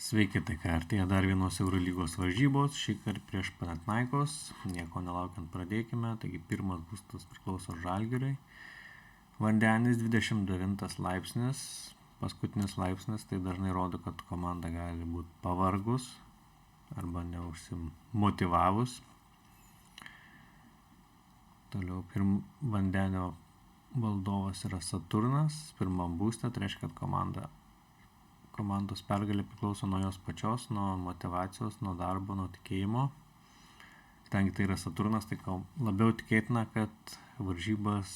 Sveiki, tai ką, artėja dar vienos Eurolygos varžybos, šįkart prieš Panathinaikos, nieko nelaukiant pradėkime, taigi pirmas būstas priklauso Žalgiriui, vandenis 29 laipsnis, paskutinis laipsnis, tai dažnai rodo, kad komanda gali būti pavargus arba neužsimotyvavus. Toliau vandenio valdovas yra Saturnas, pirmam būste, tai reiškia, kad komandos pergalė priklauso nuo jos pačios, nuo motyvacijos, nuo darbo, nuo tikėjimo. Kadangi tai yra Saturnas, tai labiau tikėtina, kad varžybas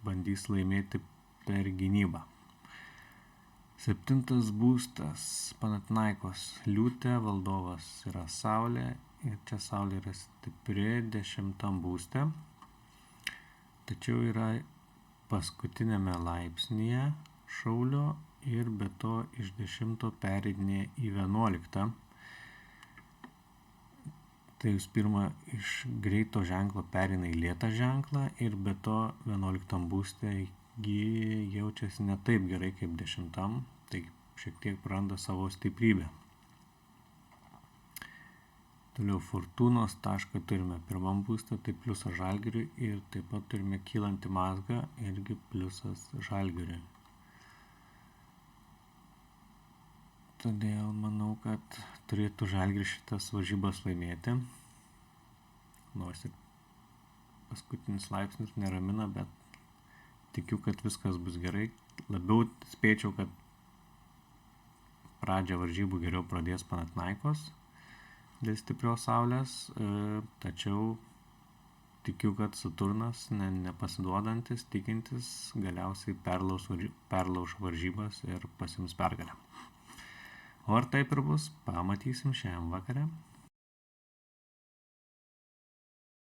bandys laimėti per gynybą. 7 būstas Panathinaikos liūtė, valdovas yra Saulė ir čia Saulė yra stipri 10 būste. Tačiau yra paskutinėme laipsnyje Šaulio ir be to iš 10 pereidinėja į 11. Tai jūs pirmą iš greito ženklo pereina į lėtą ženklą ir be to 11 būste jaučiasi ne taip gerai kaip 10, tai šiek tiek praranda savo stiprybę. Toliau Fortūnos tašką turime pirmam būste, tai pliusas Žalgiriui ir taip pat turime kylantį mazgą, irgi pliusas Žalgiriui. Todėl manau, kad turėtų Žalgiris šitas varžybas laimėti. Nors ir paskutinis laipsnis neramina, bet tikiu, kad viskas bus gerai. Labiau spėčiau, kad pradžią varžybų geriau pradės Panathinaikos dėl stiprios Saulės, tačiau tikiu, kad Saturnas, nepasiduodantis, tikintis, galiausiai perlauš varžybas ir pasiims pergalę. O ar taip ir bus, pamatysim šiandien vakare.